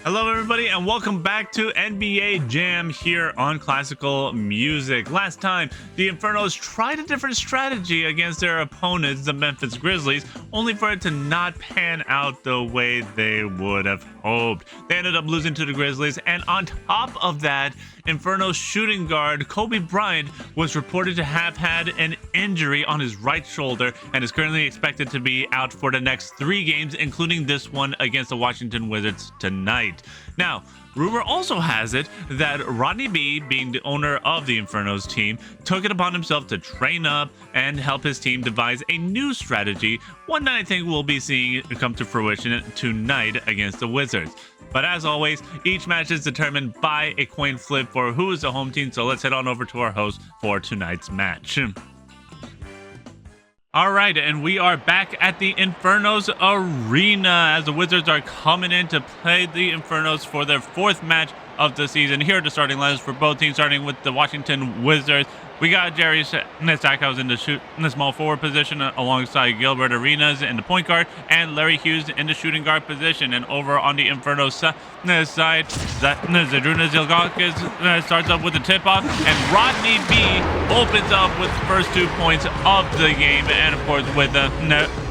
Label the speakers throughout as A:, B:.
A: Hello, everybody, and welcome back to NBA Jam here on Classical Music. Last time, the Infernos tried a different strategy against their opponents, the Memphis Grizzlies, only for it to not pan out the way they would have hoped. They ended up losing to the Grizzlies, and on top of that, Inferno's shooting guard, Kobe Bryant, was reported to have had an injury on his right shoulder and is currently expected to be out for the next 3 games, including this one against the Washington Wizards tonight. Now, rumor also has it that Rodney B, being the owner of the Infernos team, took it upon himself to train up and help his team devise a new strategy, one that I think we'll be seeing come to fruition tonight against the Wizards. But as always, each match is determined by a coin flip for who is the home team, so let's head on over to our host for tonight's match. All right, and we are back at the Infernos Arena as the Wizards are coming in to play the Infernos for their 4th match of the season. Here are the starting lineups for both teams, starting with the Washington Wizards. We got Jerry Stackhouse in the small forward position alongside Gilbert Arenas in the point guard and Larry Hughes in the shooting guard position. And over on the Inferno side, Zadrunas Ilgakis starts up with the tip-off, and Rodney B opens up with the first 2 points of the game. And of course, with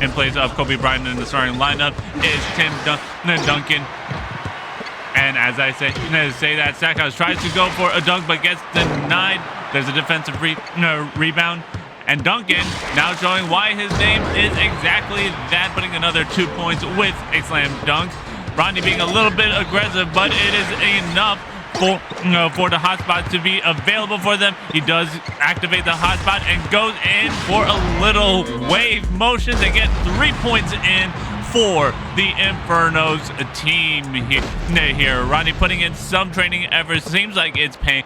A: in place of Kobe Bryant in the starting lineup is Tim Duncan. And as I say that, Stackhouse tries to go for a dunk but gets denied. There's a defensive rebound. And Duncan now showing why his name is exactly that, putting another 2 points with a slam dunk. Rodney being a little bit aggressive, but it is enough for the hotspot to be available for them. He does activate the hotspot and goes in for a little wave motion to get 3 points in for the Infernos team here. Rodney putting in some training efforts. Seems like it's paying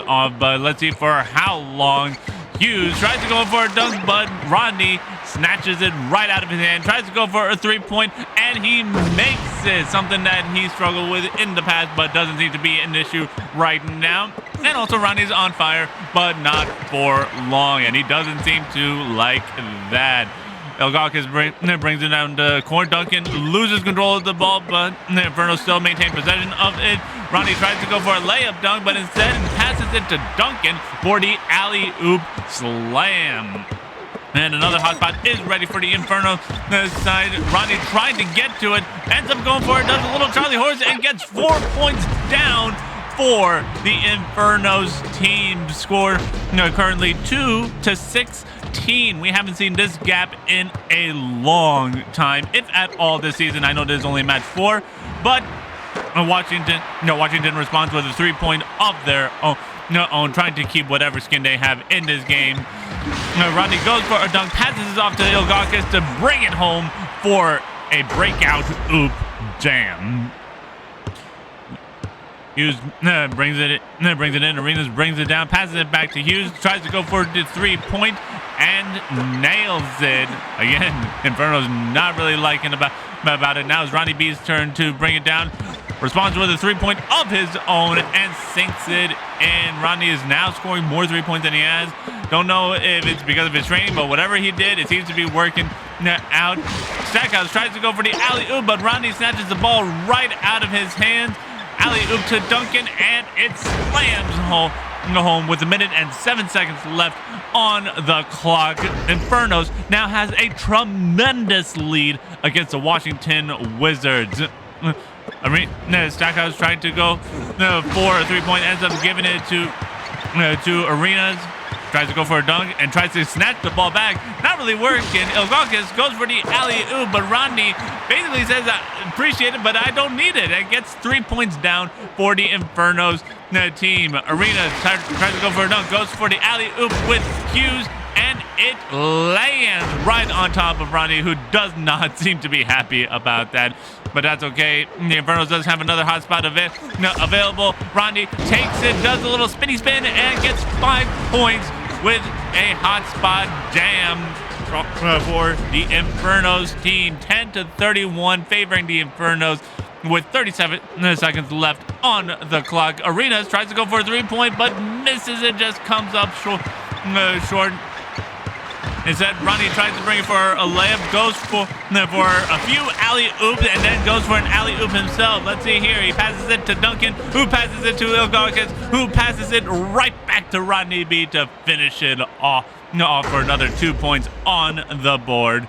A: off, but let's see for how long. Hughes tries to go for a dunk, but Rodney snatches it right out of his hand, tries to go for a 3-point, and he makes it. Something that he struggled with in the past, but doesn't seem to be an issue right now. And also Rodney's on fire, but not for long, and he doesn't seem to like that. Ilgakis brings it down to corner. Duncan loses control of the ball, but the Inferno still maintain possession of it. Rodney tries to go for a layup dunk, but instead passes it to Duncan for the alley-oop slam. And another hotspot is ready for the Inferno side. Rodney trying to get to it, ends up going for it, does a little Charlie Horse, and gets 4 points down for the Infernos team. Score currently 2-16. We haven't seen this gap in a long time, if at all, this season. I know this is only match 4, but Washington responds with a 3-point of their own, trying to keep whatever skin they have in this game. Rodney goes for a dunk, passes it off to Ilgakis to bring it home for a breakout oop jam. Hughes brings it in. Arenas brings it down, passes it back to Hughes, tries to go for the 3-point and nails it. Again, Inferno's not really liking about it. Now it's Rodney B's turn to bring it down. Responds with a 3-point of his own and sinks it in. Rodney is now scoring more 3-points than he has. Don't know if it's because of his training, but whatever he did, it seems to be working out. Stackhouse tries to go for the alley-oop, but Rodney snatches the ball right out of his hands. Alley-oop to Duncan, and it slams home with 1 minute and 7 seconds left on the clock. Infernos now has a tremendous lead against the Washington Wizards. Stackhouse trying to go for a 3-point, ends up giving it to Arenas. Tries to go for a dunk and tries to snatch the ball back. Not really working. Ilgakis goes for the alley-oop, but Rodney basically says, I appreciate it, but I don't need it. And gets 3 points down for the Infernos team. Arenas tries to go for a dunk, goes for the alley-oop with Hughes, and it lands right on top of Rodney, who does not seem to be happy about that. But that's okay. The Infernos does have another hotspot available. Rodney takes it, does a little spinny spin, and gets 5 points with a hotspot jam for the Infernos team. 10-31, favoring the Infernos with 37 seconds left on the clock. Arenas tries to go for a 3-point, but misses it, just comes up short. Instead, Ronnie tries to bring it for a layup, goes for a few alley-oops, and then goes for an alley-oop himself. Let's see here. He passes it to Duncan, who passes it to Ilgakis, who passes it right back to Rodney B to finish it off for another 2 points on the board.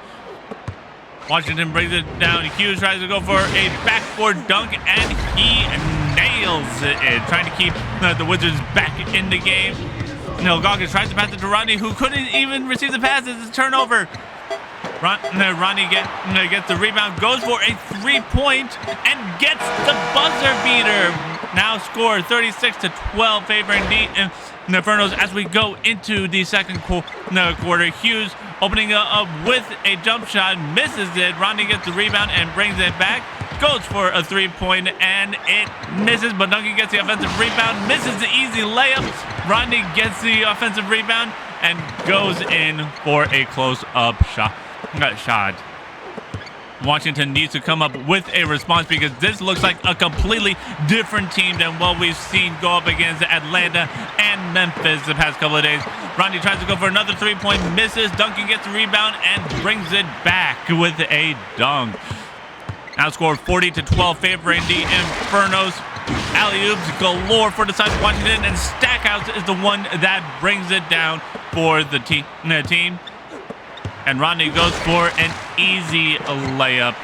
A: Washington brings it down. Hughes tries to go for a backboard dunk, and he nails it, trying to keep the Wizards back in the game. Ilgakis tries to pass it to Rodney, who couldn't even receive the pass. It's a turnover. Rodney gets the rebound, goes for a three-point, and gets the buzzer beater. Now score 36-12, favoring the Infernos as we go into the second quarter. Hughes opening up with a jump shot, misses it. Rodney gets the rebound and brings it back. Goes for a three-point, and it misses, but Duncan gets the offensive rebound, misses the easy layup. Rodney gets the offensive rebound and goes in for a close-up shot. Washington needs to come up with a response because this looks like a completely different team than what we've seen go up against Atlanta and Memphis the past couple of days. Rodney tries to go for another three-point, misses. Duncan gets the rebound and brings it back with a dunk. Now score 40-12, favoring the Infernos. Alley-oops galore for the side of Washington, and Stackhouse is the one that brings it down for the team. And Rodney goes for an easy layup.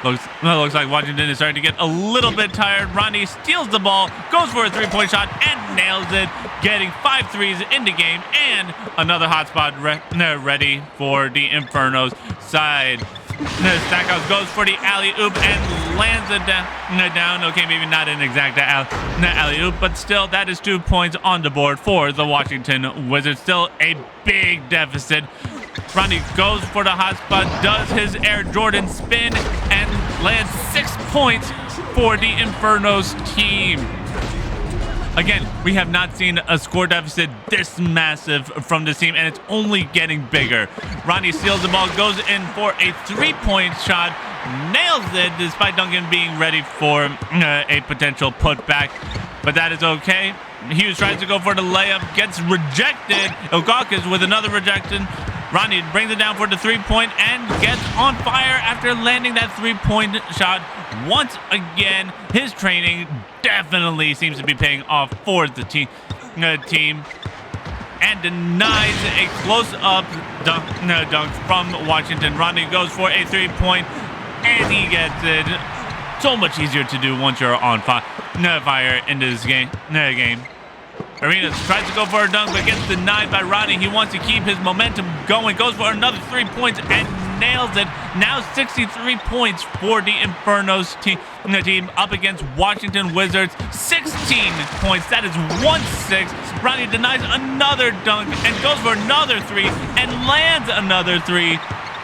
A: Looks like Washington is starting to get a little bit tired. Rodney steals the ball, goes for a three-point shot, and nails it, getting 5 threes in the game, and another hot spot ready for the Infernos side. Stackhouse goes for the alley-oop and lands it down. Okay, maybe not an exact alley-oop, but still, that is 2 points on the board for the Washington Wizards. Still a big deficit. Rodney goes for the hot spot, does his Air Jordan spin, and lands 6 points for the Infernos team. Again, we have not seen a score deficit this massive from this team, and it's only getting bigger. Rodney steals the ball, goes in for a three-point shot, nails it despite Duncan being ready for a potential putback, but that is okay. Hughes tries to go for the layup, gets rejected. Ilgakis with another rejection. Rodney brings it down for the three-point and gets on fire after landing that three-point shot. Once again, his training definitely seems to be paying off for the team and denies a close-up dunk from Washington. Rodney goes for a three-point, and he gets it. So much easier to do once you're on fire in this game. Arenas tries to go for a dunk, but gets denied by Rodney. He wants to keep his momentum going. Goes for another 3 points and nails it. Now 63 points for the Infernos team up against Washington Wizards. 16 points. That is 1-6. Rodney denies another dunk and goes for another 3 and lands another 3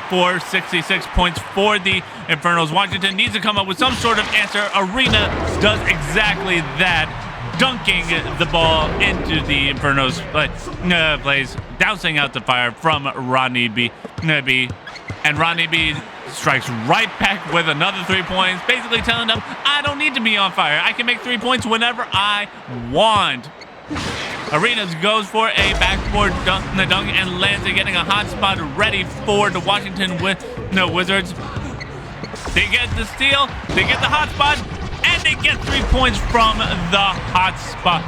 A: for 66 points for the Infernos. Washington needs to come up with some sort of answer. Arena does exactly that, dunking the ball into the Infernos plays, dousing out the fire from Rodney B. And Rodney B strikes right back with another 3 points, basically telling them, I don't need to be on fire. I can make 3 points whenever I want. Arenas goes for a backboard dunk and lands it, getting a hot spot ready for the Washington Wizards. They get the steal, they get the hot spot, and they get 3 points from the hot spot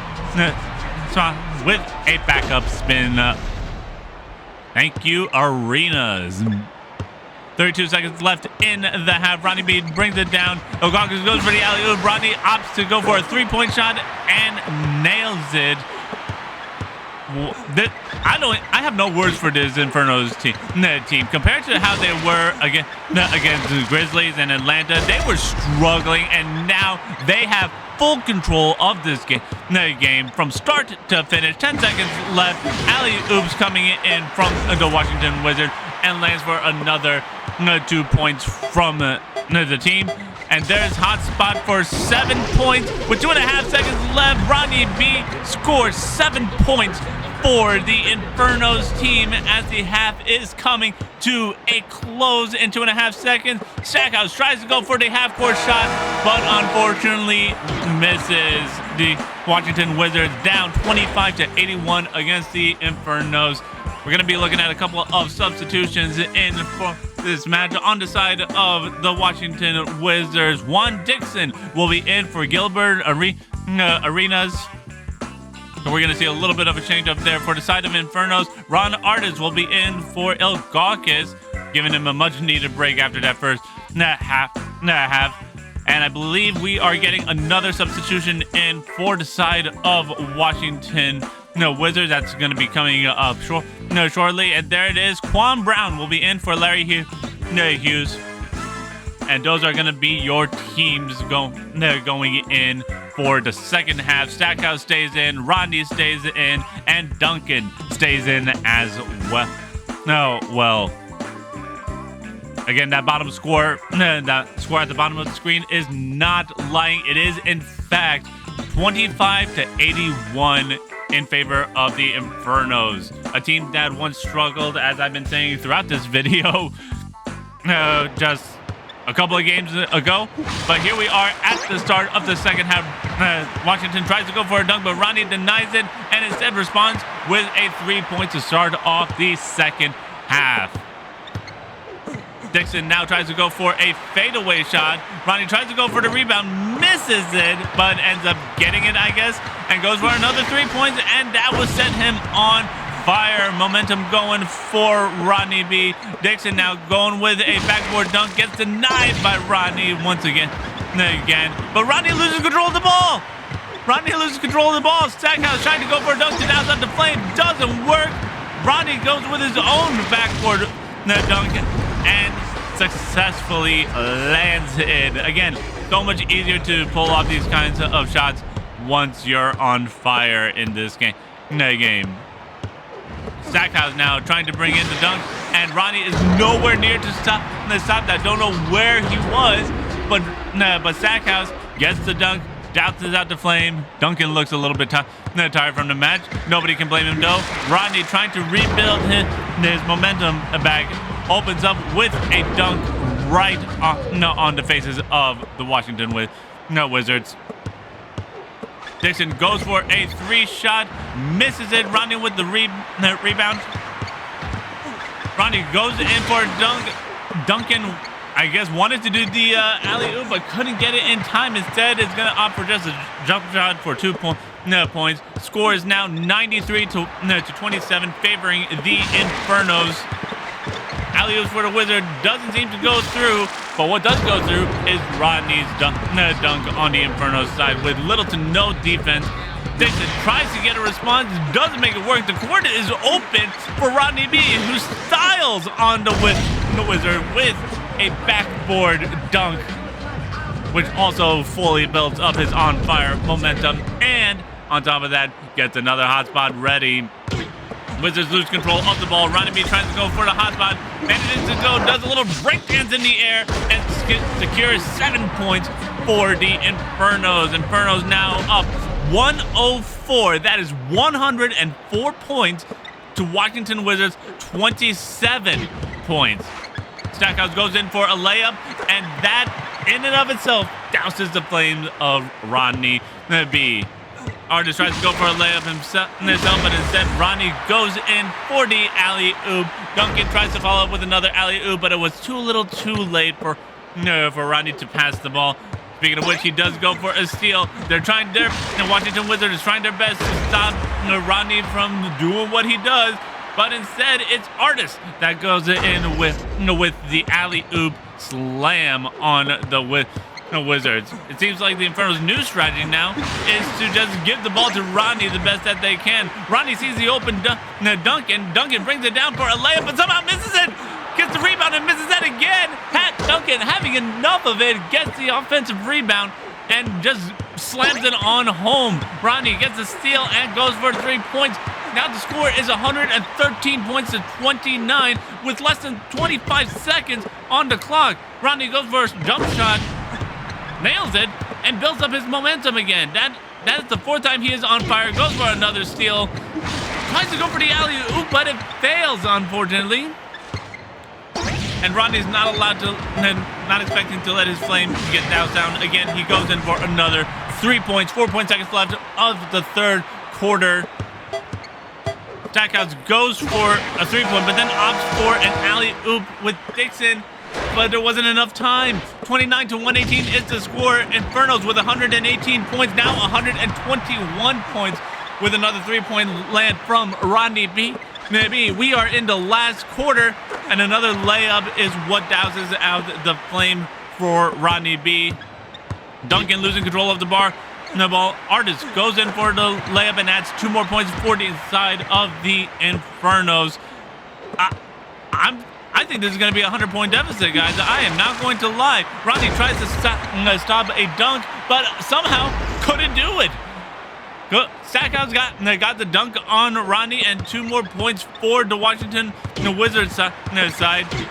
A: with a backup spin. Thank you, Arenas. 32 seconds left in the half. Rodney B brings it down. Ilgakis goes for the alley-oop. Rodney opts to go for a three-point shot and nails it. I have no words for this Infernos team. Compared to how they were against the Grizzlies and Atlanta, they were struggling, and now they have full control of this game from start to finish. 10 seconds left. Alley-oops coming in from the Washington Wizards and lands for another 2 points from the team. And there's hot spot for 7 points. With 2.5 seconds left, Rodney B scores 7 points for the Infernos team as the half is coming to a close in 2.5 seconds. Stackhouse tries to go for the half-court shot, but unfortunately misses. The Washington Wizards down 25-81 against the Infernos. we're going to be looking at a couple of substitutions in for this match. On the side of the Washington Wizards, Juan Dixon will be in for Gilbert Arenas. So we're going to see a little bit of a change up there. For the side of Infernos, Ron Artis will be in for Ilgakis, giving him a much-needed break after that first half. And I believe we are getting another substitution in for the side of Washington Wizards. That's going to be coming up shortly. And there it is. Quan Brown will be in for Larry Hughes. And those are going to be your teams going in for the second half. Stackhouse stays in, Rodney stays in, and Duncan stays in as well. Again, that bottom score, that score at the bottom of the screen is not lying. It is, in fact, 25-81 in favor of the Infernos, a team that once struggled, as I've been saying throughout this video, just a couple of games ago. But here we are at the start of the second half. Washington tries to go for a dunk, but Ronnie denies it and instead responds with a 3-point to start off the second half. Dixon now tries to go for a fadeaway shot. Ronnie tries to go for the rebound, misses it, but ends up getting it, I guess, and goes for another 3 points, and that will set him on fire. Momentum going for Rodney B. Dixon now going with a backboard dunk, gets denied by Rodney once again. But Rodney loses control of the ball. Stackhouse trying to go for a dunk to outside the flame, doesn't work. Rodney goes with his own backboard dunk and successfully lands it. Again, so much easier to pull off these kinds of shots once you're on fire in this game. Stackhouse now trying to bring in the dunk, and Ronnie is nowhere near to stop that. Don't know where he was, but Stackhouse gets the dunk, douses out the flame. Duncan looks a little bit tired from the match. Nobody can blame him though. Rodney trying to rebuild his momentum back, opens up with a dunk right on the faces of the Washington Wizards. Dixon goes for a 3-shot, misses it. Rodney with the rebound. Rodney goes in for a dunk. Duncan, I guess, wanted to do the alley-oop, but couldn't get it in time. Instead, is going to opt for just a jump shot for 2 points. Score is now 93-27, favoring the Infernos. Alley-oops for the Wizard doesn't seem to go through, but what does go through is Rodney's dunk on the Inferno side with little to no defense. Dixon tries to get a response, doesn't make it work. The court is open for Rodney B, who styles on the Wizard with a backboard dunk, which also fully builds up his on-fire momentum. And on top of that, gets another hot spot ready. Wizards lose control of the ball. Ronnie B tries to go for the hot spot. Manages to go, does a little breakdance in the air, and secures 7 points for the Infernos. Infernos now up 104. That is 104 points to Washington Wizards 27 points. Stackhouse goes in for a layup, and that in and of itself douses the flames of Rodney B. Artis tries to go for a layup himself, but instead Rodney goes in for the alley-oop. Duncan tries to follow up with another alley-oop, but it was too late for Rodney to pass the ball. Speaking of which, he does go for a steal. The Washington Wizards is trying their best to stop Rodney from doing what he does, but instead it's Artis that goes in with the alley-oop slam on the Wizards. It seems like the Inferno's new strategy now is to just give the ball to Rodney the best that they can. Rodney sees the open Duncan. Duncan brings it down for a layup, but somehow misses it. Gets the rebound and misses that again. Pat Duncan, having enough of it, gets the offensive rebound and just slams it on home. Rodney gets the steal and goes for 3 points. Now the score is 113 points to 29 with less than 25 seconds on the clock. Rodney goes for a jump shot, nails it, and builds up his momentum again. That is the 4th time he is on fire. Goes for another steal. Tries to go for the alley-oop, but it fails, unfortunately. And Rodney's not expecting to let his flame get doused down. Again, he goes in for another 3 points. 4 seconds left of the third quarter. Stackhouse goes for a 3-point, but then opts for an alley-oop with Dixon, but there wasn't enough time. 29-118 is the score. Infernos with 118 points, now 121 points with another 3-point land from Rodney B. We are in the last quarter, and another layup is what douses out the flame for Rodney B. Duncan losing control of the ball. Artist goes in for the layup and adds 2 more points for the side of the Infernos. I think this is going to be a 100-point deficit, guys. I am not going to lie. Rodney tries to stop a dunk, but somehow couldn't do it. Stackhouse got the dunk on Rodney, and 2 more points for the Washington Wizards side.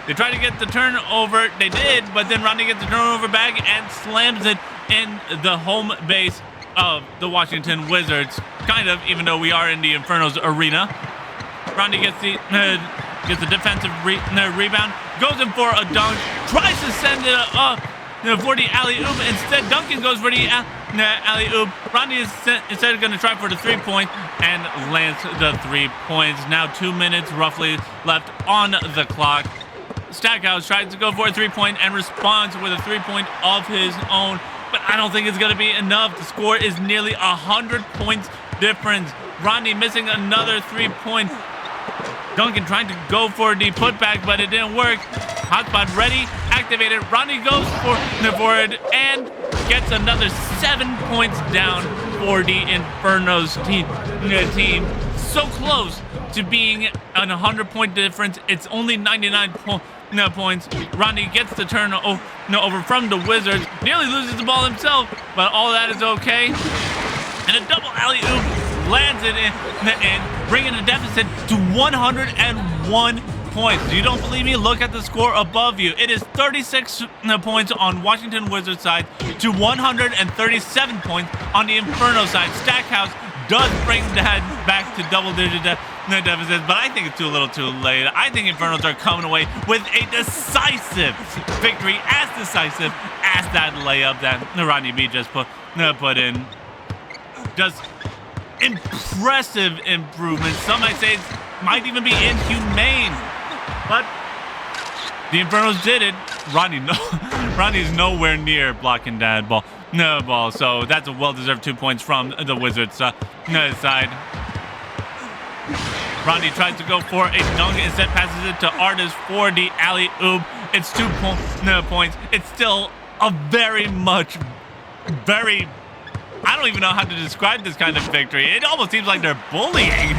A: They tried to get the turnover. They did, but then Rodney gets the turnover back and slams it in the home base of the Washington Wizards. Kind of, even though we are in the Infernos arena. Rodney gets the defensive rebound, goes in for a dunk, tries to send it up for the alley-oop. Instead, Duncan goes for the alley-oop. Rodney is instead going to try for the 3-point and lands the 3 points. Now 2 minutes roughly left on the clock. Stackhouse tries to go for a 3-point and responds with a 3-point of his own, but I don't think it's going to be enough. The score is nearly 100 points difference. Rodney missing another 3-point. Duncan trying to go for the putback, but it didn't work. Hotspot ready, activated. Rodney goes for it and gets another 7 points down for the Infernos team. So close to being an 100-point difference. It's only 99 points. Rodney gets the turn over from the Wizards. Nearly loses the ball himself, but all that is okay. And a double alley-oop lands it in, bringing the deficit to 101 points. You don't believe me? Look at the score above you. It is 36 points on Washington Wizards side to 137 points on the Inferno side. Stackhouse does bring that back to double-digit deficits, but I think it's too little too late. I think Infernos are coming away with a decisive victory, as decisive as that layup that Rodney B just put in. Just impressive improvement. Some might say it might even be inhumane, but the Infernos did it. Rodney's nowhere near blocking that ball. So that's a well-deserved 2 points from the Wizards side. Rodney tries to go for a dunk, instead passes it to Artist for the alley-oop. It's 2 points. It's still a very I don't even know how to describe this kind of victory. It almost seems like they're bullying.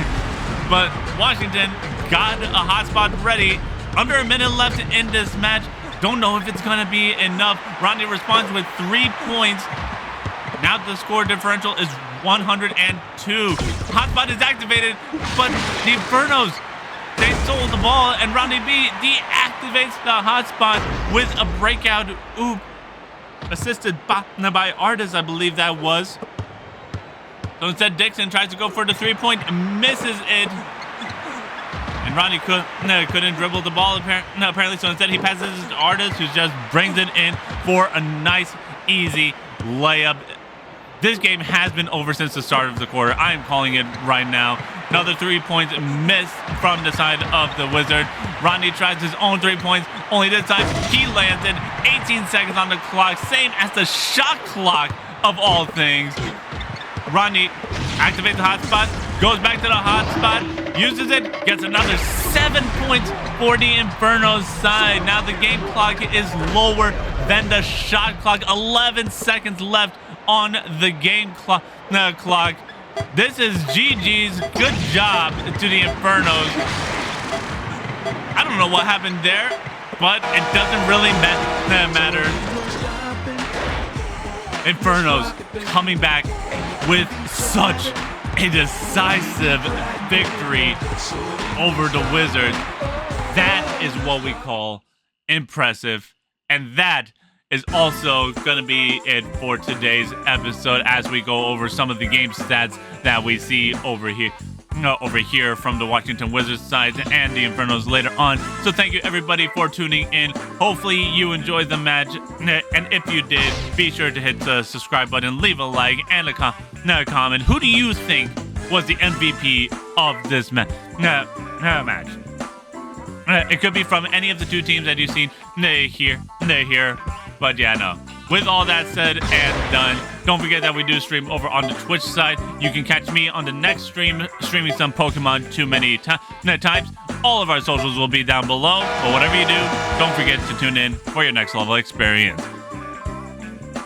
A: But Washington got a hotspot ready. Under a minute left in this match. Don't know if it's going to be enough. Rodney responds with 3 points. Now the score differential is 102. Hotspot is activated, but the Infernos, they stole the ball, and Rodney B deactivates the hotspot with a breakout oop. Assisted by Artist, I believe that was. So instead, Dixon tries to go for the 3-point, misses it. And Rodney couldn't dribble the ball apparently, so instead he passes it to Artist, who just brings it in for a nice, easy layup. This game has been over since the start of the quarter. I am calling it right now. Another 3 points missed from the side of the Wizard. Rodney tries his own 3 points. Only this time he lands it. 18 seconds on the clock, same as the shot clock of all things. Rodney activates the hotspot, goes back to the hotspot, uses it, gets another 7 points for the Inferno side. Now the game clock is lower than the shot clock. 11 seconds left on the game clock. This is GG's. Good job to the Infernos. I don't know what happened there, but it doesn't really matter. Infernos coming back with such a decisive victory over the Wizards. That is what we call impressive, and that is also going to be it for today's episode as we go over some of the game stats that we see over here from the Washington Wizards side and the Infernos later on. So thank you everybody for tuning in. Hopefully you enjoyed the match, and if you did, be sure to hit the subscribe button, leave a like, and a comment. Who do you think was the MVP of this match. It could be from any of the 2 teams that you've seen. Nay here. But yeah, no. With all that said and done, don't forget that we do stream over on the Twitch side. You can catch me on the next stream, streaming some Pokemon Too Many Times. All of our socials will be down below. But whatever you do, don't forget to tune in for your next level experience.